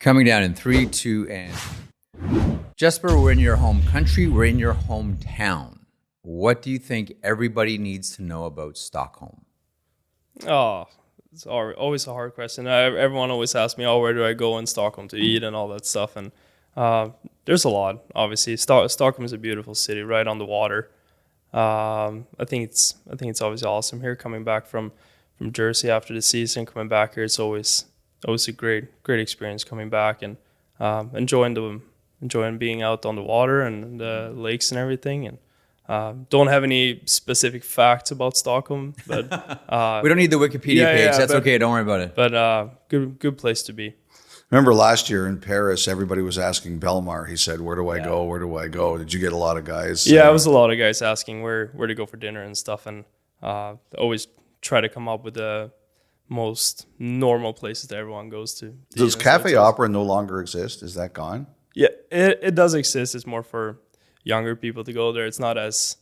Coming down in 3, 2, and Jesper, we're in your home country. We're in your hometown. What do you think everybody needs to know about Stockholm? Oh, it's always a hard question. Everyone always asks me, where do I go in Stockholm to eat and all that stuff. And there's a lot, obviously. Stockholm is a beautiful city, right on the water. I think it's obviously awesome here. Coming back from Jersey after the season, coming back here, it's always a great experience coming back and enjoying being out on the water and the lakes and everything. And don't have any specific facts about Stockholm, but we don't need the Wikipedia page. That's okay. Don't worry about it. But good place to be. Remember last year in Paris, everybody was asking Belmar. He said, "Where do I go? Where do I go?" Did you get a lot of guys? Yeah, it was a lot of guys asking where to go for dinner and stuff, and always try to come up with the most normal places that everyone goes to. Does Cafe Opera no longer exist? Is that gone? Yeah, it does exist. It's more for younger people to go there. It's not as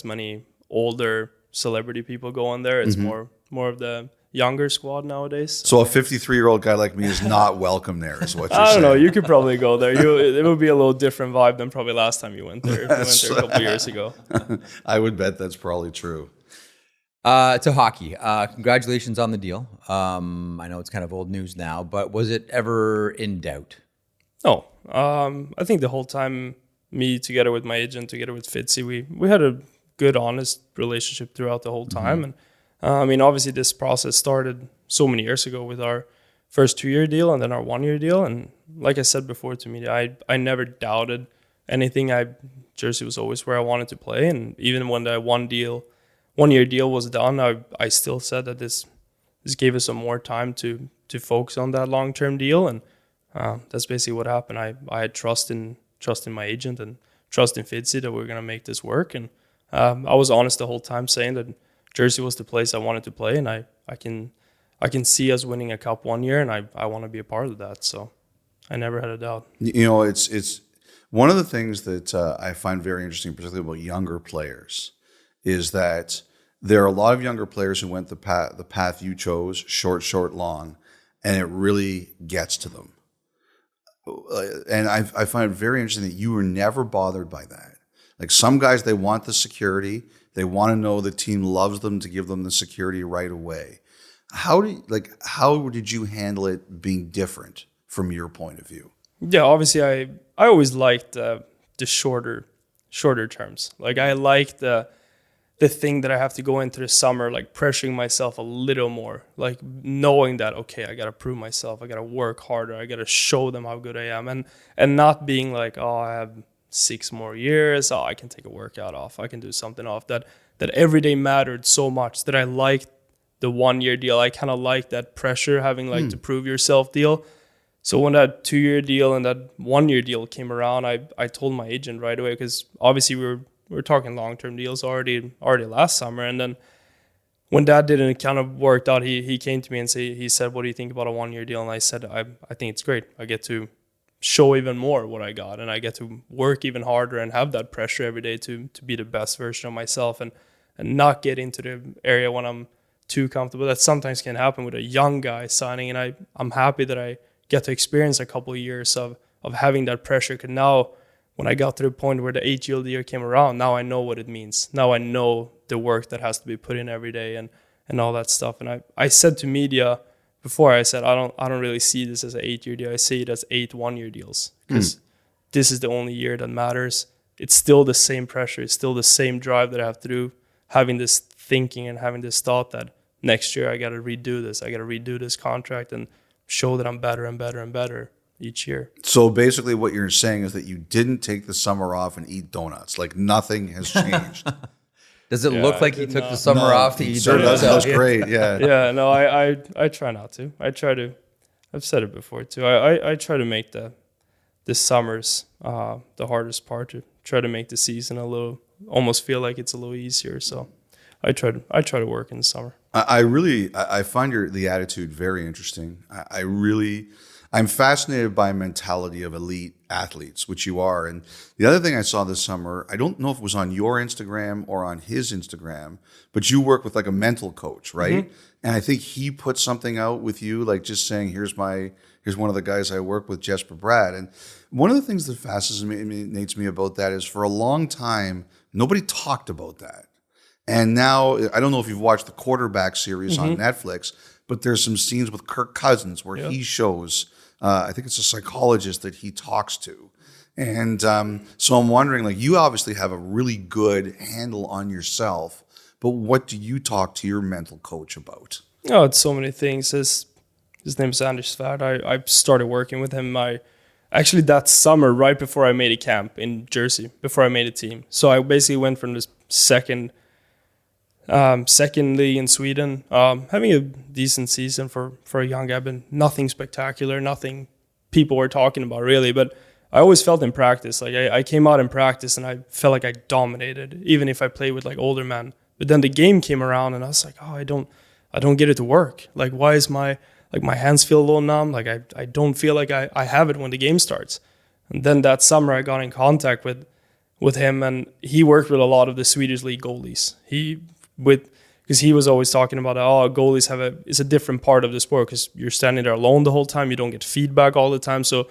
many older celebrity people going there. It's more of the younger squad nowadays. So a 53-year-old guy like me is not welcome there, is what you're saying. I don't know. You could probably go there. It would be a little different vibe than probably last time you went there. You went there a couple years ago. I would bet that's probably true. To hockey. Congratulations on the deal. I know it's kind of old news now, but was it ever in doubt? No. I think the whole time, me together with my agent, together with Fitzy, we had a good, honest relationship throughout the whole time. And obviously this process started so many years ago with our first 2-year deal and then our 1-year deal. And like I said before to media, I never doubted anything. Jersey was always where I wanted to play. And even when the 1-year deal was done, I still said that this gave us some more time to focus on that long-term deal. And that's basically what happened. I had trust in my agent and trust in Fitzy that we were going to make this work. And I was honest the whole time saying that Jersey was the place I wanted to play, and I can see us winning a cup 1 year, and I want to be a part of that. So I never had a doubt. It's one of the things that I find very interesting, particularly about younger players, is that there are a lot of younger players who went the path you chose, short, long, and it really gets to them. And I find it very interesting that you were never bothered by that. Like some guys, they want the security. They want to know the team loves them to give them the security right away. How did you handle it being different from your point of view? Yeah, obviously I always liked the shorter terms. Like I like the thing that I have to go into the summer, like pressuring myself a little more, like knowing that, okay, I got to prove myself. I got to work harder. I got to show them how good I am. And not being like, I have 6 more years. I can take a workout off. I can do something off. That every day mattered so much that I liked the 1-year deal. I kind of liked that pressure, having to prove yourself deal. So when that 2-year deal and that 1-year deal came around, I told my agent right away, because obviously we were talking long-term deals already last summer. And then when that didn't kind of worked out, he came to me and he said, "What do you think about a 1-year deal?" And I said, I think it's great. I get to show even more what I got, and I get to work even harder and have that pressure every day to be the best version of myself and not get into the area when I'm too comfortable. That sometimes can happen with a young guy signing, and I'm happy that I get to experience a couple of years of having that pressure. Because now, when I got to the point where the 8-year deal came around, now I know what it means. Now I know the work that has to be put in every day and all that stuff. And I said to media before, I said, I don't really see this as an 8-year deal. I see it as 8 1-year deals, because this is the only year that matters. It's still the same pressure. It's still the same drive that I have to do, having this thinking and having this thought that next year I got to redo this. I got to redo this contract and show that I'm better and better and better each year. So basically what you're saying is that you didn't take the summer off and eat donuts. Like nothing has changed. Does it look like he took the summer off to eat donuts? That was great, yeah. Yeah, no, I try not to. I've said it before too. I try to make the summers the hardest part, to try to make the season almost feel like it's a little easier. So I try to work in the summer. I find the attitude very interesting. I'm fascinated by mentality of elite athletes, which you are. And the other thing I saw this summer, I don't know if it was on your Instagram or on his Instagram, but you work with like a mental coach, right? And I think he put something out with you, like just saying, here's one of the guys I work with, Jesper Bratt. And one of the things that fascinates me about that is for a long time, nobody talked about that. And now, I don't know if you've watched the Quarterback series on Netflix, but there's some scenes with Kirk Cousins where he shows, I think it's a psychologist that he talks to. And so I'm wondering, like, you obviously have a really good handle on yourself, but what do you talk to your mental coach about? Oh, it's so many things. His name's Anders Svärd. I started working with him actually that summer, right before I made a camp in Jersey, before I made a team. So I basically went from this second league in Sweden, having a decent season for a young guy, but nothing spectacular, nothing people were talking about really. But I always felt in practice, like I came out in practice and I felt like I dominated, even if I played with like older men. But then the game came around and I was like, oh, I don't get it to work. Like, why is my hands feel a little numb? Like I don't feel like I have it when the game starts. And then that summer I got in contact with him, and he worked with a lot of the Swedish league goalies. Because he was always talking about, goalies it's a different part of the sport because you're standing there alone the whole time. You don't get feedback all the time. So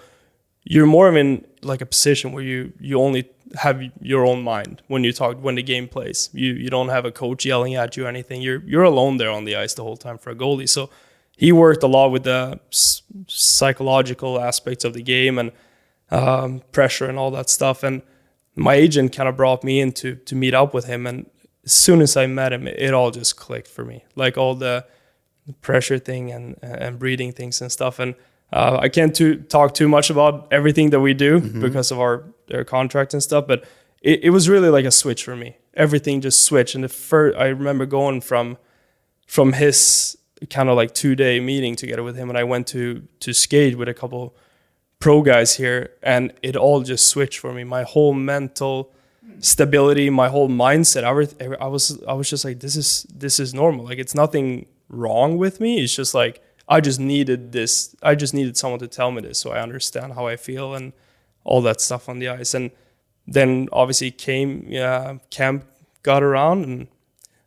you're more of in like a position where you only have your own mind when the game plays. You don't have a coach yelling at you or anything. You're alone there on the ice the whole time for a goalie. So he worked a lot with the psychological aspects of the game and pressure and all that stuff. And my agent kind of brought me in to meet up with him. And as soon as I met him, it all just clicked for me. Like all the pressure thing and breathing things and stuff. And I can't talk too much about everything that we do because of our contract and stuff. But it was really like a switch for me. Everything just switched. And I remember going from his kind of like 2-day meeting together with him, and I went to skate with a couple pro guys here, and it all just switched for me. My whole mental stability, my whole mindset, I was just like, this is normal. Like, it's nothing wrong with me. It's just like I just needed this. I just needed someone to tell me this so I understand how I feel and all that stuff on the ice. And then obviously camp got around, and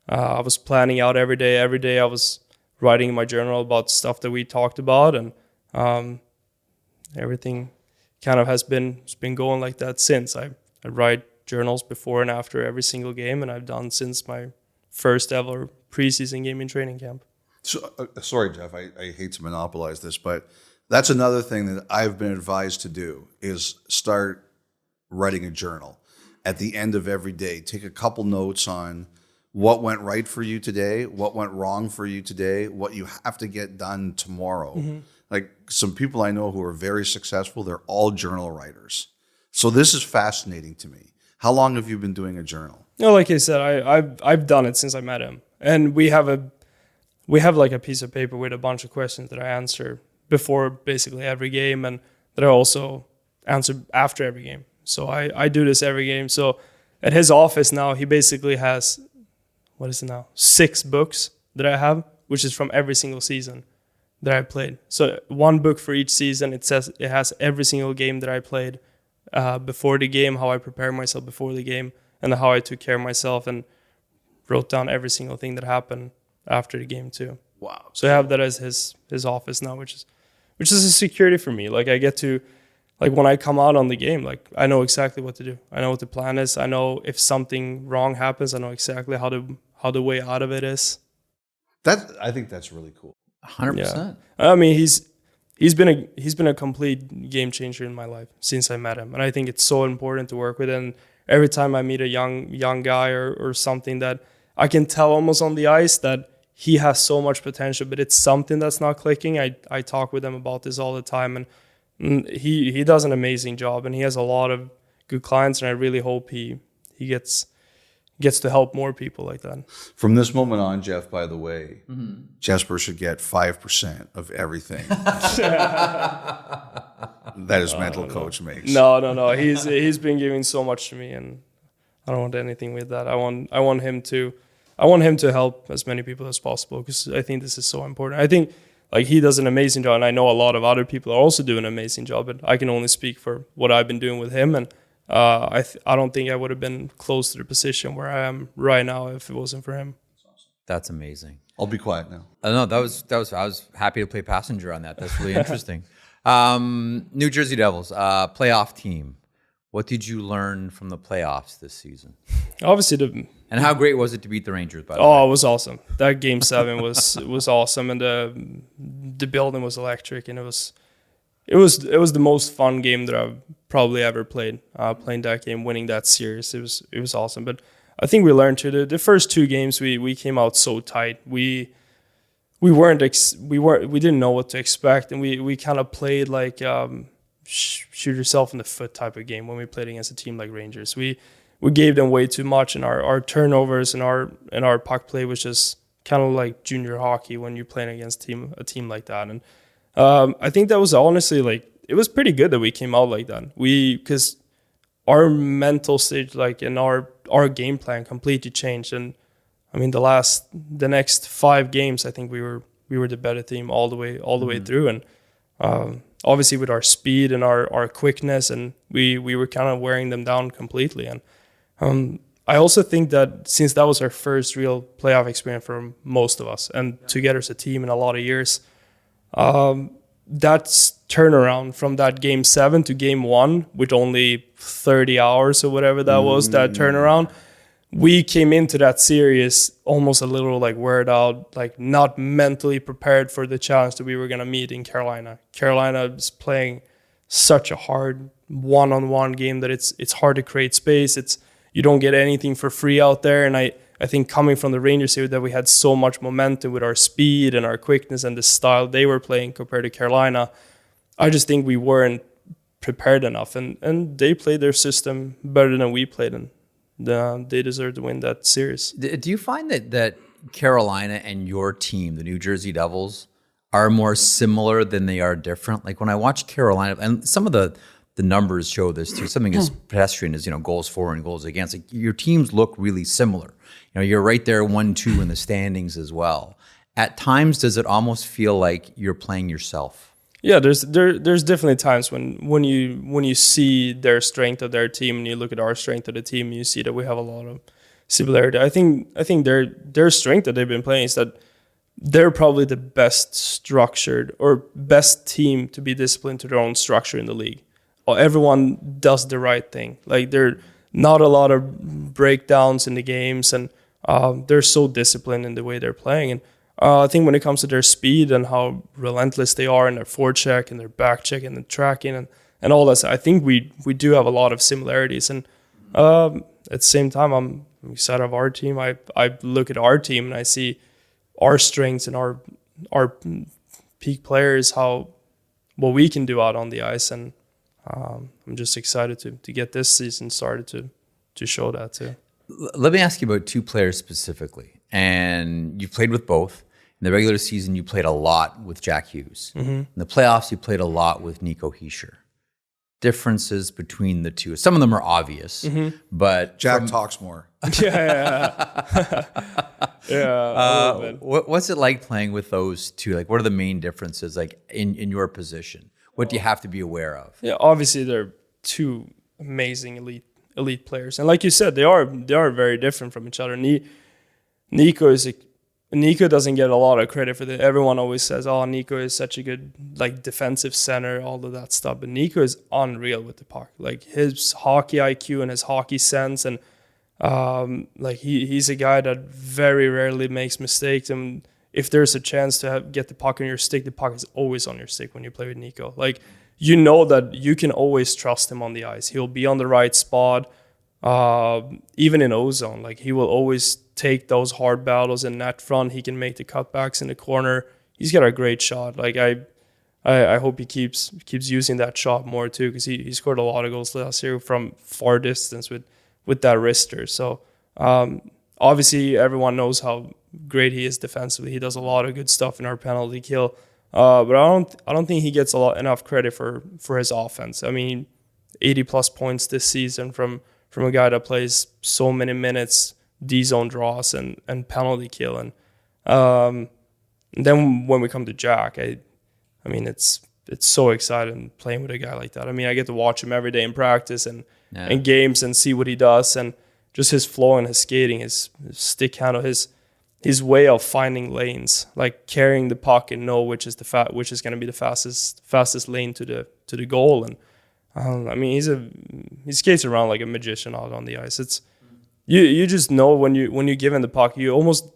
I was planning out every day. Every day I was writing in my journal about stuff that we talked about, and everything kind of has been going like that since. I write journals before and after every single game, and I've done since my first ever preseason game in training camp. So, sorry, Jeff, I hate to monopolize this, but that's another thing that I've been advised to do is start writing a journal. At the end of every day, take a couple notes on what went right for you today, what went wrong for you today, what you have to get done tomorrow. Like some people I know who are very successful, they're all journal writers. So this is fascinating to me. How long have you been doing a journal? No, like I said, I've done it since I met him, and we have like a piece of paper with a bunch of questions that I answer before basically every game, and that I also answer after every game. So I do this every game. So at his office now, he basically has, 6 books that I have, which is from every single season that I played. So one book for each season. It has every single game that I played before the game, how I prepared myself before the game, and how I took care of myself, and wrote down every single thing that happened after the game too. Wow. So I have that as his office now, which is a security for me. Like I get to, like when I come out on the game, like I know exactly what to do. I know what the plan is. I know if something wrong happens, I know exactly how the way out of it is. I think that's really cool. 100%. Yeah. I mean, he's been a complete game changer in my life since I met him, and I think it's so important to work with. And every time I meet a young guy or something that I can tell almost on the ice that he has so much potential, but it's something that's not clicking. I talk with him about this all the time, and he does an amazing job, and he has a lot of good clients, and I really hope he gets to help more people like that. From this moment on, Jeff, by the way, Jesper should get 5% of everything that his mental coach makes. No. He's been giving so much to me, and I don't want anything with that. I want him to help as many people as possible, because I think this is so important. I think like he does an amazing job, and I know a lot of other people are also doing an amazing job, but I can only speak for what I've been doing with him, and I don't think I would have been close to the position where I am right now if it wasn't for him. That's amazing. I'll be quiet now. No, that was. I was happy to play passenger on that. That's really interesting. New Jersey Devils, playoff team. What did you learn from the playoffs this season? Obviously, and how great was it to beat the Rangers? By the way, it was awesome. That Game 7 was awesome, and the building was electric, and it was the most fun game that I've probably ever played. Playing that game, winning that series, it was awesome. But I think we learned too. The first 2 games we came out so tight. We didn't know what to expect, and we kind of played like shoot yourself in the foot type of game when we played against a team like Rangers. We gave them way too much, and our turnovers and our puck play was just kind of like junior hockey when you're playing against a team like that. And I think that was honestly like it was pretty good that we came out like that. Because our mental stage, like, and our game plan completely changed. And I mean, the next 5 games, I think we were the better team all the way through. And obviously with our speed and our quickness, and we were kind of wearing them down completely. And I also think that since that was our first real playoff experience for most of us, and together as a team in a lot of years, that's turnaround from that Game 7 to Game 1 with only 30 hours or whatever that was, that turnaround. We came into that series almost a little like weird out, like not mentally prepared for the challenge that we were going to meet in Carolina. Carolina is playing such a hard one-on-one game that it's hard to create space. You don't get anything for free out there. And I think coming from the Rangers here, that we had so much momentum with our speed and our quickness and the style they were playing compared to Carolina. I just think we weren't prepared enough, and they played their system better than we played, and they deserve to win that series. Do you find that Carolina and your team, the New Jersey Devils, are more similar than they are different? Like when I watch Carolina, and some of the numbers show this too, something as pedestrian as, goals for and goals against, like your teams look really similar. You're right there 1-2 in the standings as well. At times, does it almost feel like you're playing yourself? Yeah, there's definitely times when you see their strength of their team and you look at our strength of the team, you see that we have a lot of similarity. I think their strength that they've been playing is that they're probably the best structured or best team to be disciplined to their own structure in the league. Everyone does the right thing. Like there are not a lot of breakdowns in the games, and they're so disciplined in the way they're playing. And I think when it comes to their speed and how relentless they are in their forecheck and their back check and the tracking and all that, I think we do have a lot of similarities. And at the same time, I'm excited of our team. I look at our team and I see our strengths and our peak players, what we can do out on the ice. And I'm just excited to get this season started to show that too. Let me ask you about 2 players specifically. And you played with both. In the regular season, you played a lot with Jack Hughes. Mm-hmm. In the playoffs, you played a lot with Nico Hischier. Differences between the two. Some of them are obvious, but Jack talks more. Yeah. What's it like playing with those two? Like, what are the main differences, like in your position? What do you have to be aware of? Yeah, obviously they're 2 amazing elite players, and like you said, they are very different from each other. Nico doesn't get a lot of credit for that. Everyone always says, "Oh, Nico is such a good defensive center," all of that stuff. But Nico is unreal with the puck. Like his hockey IQ and his hockey sense, and he's a guy that very rarely makes mistakes. And if there's a chance to get the puck on your stick, the puck is always on your stick when you play with Nico. Like that you can always trust him on the ice. He'll be on the right spot. Even in ozone, like he will always take those hard battles in net front. He can make the cutbacks in the corner. He's got a great shot. Like I hope he keeps using that shot more too, because he scored a lot of goals last year from far distance with that wrister. So obviously everyone knows how great he is defensively. He does a lot of good stuff in our penalty kill. But I don't think he gets enough credit for his offense. I mean, 80 plus points this season from a guy that plays so many minutes, D-zone draws and penalty kill. And And then when we come to Jack, I mean, it's so exciting playing with a guy like that. I mean, I get to watch him every day in practice and games and see what he does, and just his flow and his skating, his stick handle, his way of finding lanes, like carrying the puck and know which is going to be the fastest lane to the goal. And I mean, he skates around like a magician out on the ice. It's you just know when you give him the puck, you almost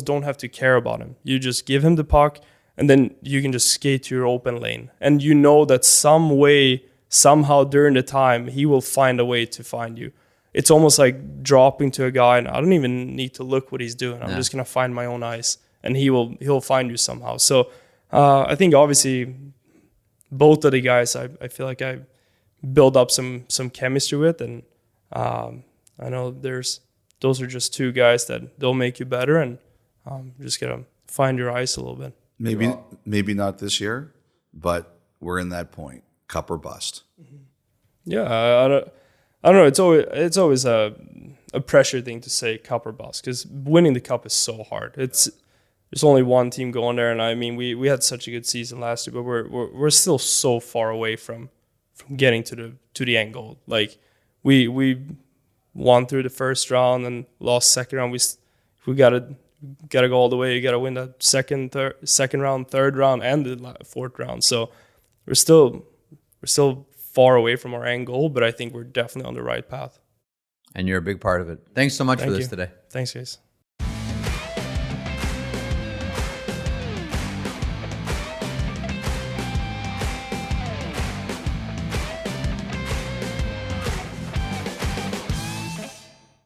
don't have to care about him. You just give him the puck, and then you can just skate to your open lane. And you know that somehow during the time, he will find a way to find you. It's almost like dropping to a guy, and I don't even need to look what he's doing. I'm just going to find my own ice, and he'll find you somehow. So I think obviously both of the guys, I feel like I build up some chemistry with, and I know those are just two guys that they'll make you better, and just got to find your ice a little bit. Maybe not this year, but we're in that point. Cup or bust. Yeah, I don't know. It's always a pressure thing to say cup or bust, because winning the cup is so hard. There's only one team going there, and I mean we had such a good season last year, but we're still so far away from getting to the end goal. Like we won through the first round and lost second round. We gotta go all the way. You gotta win the second round, third round, and the fourth round. So we're still far away from our end goal, but I think we're definitely on the right path. And you're a big part of it. Thanks so much for this today. Thanks, guys.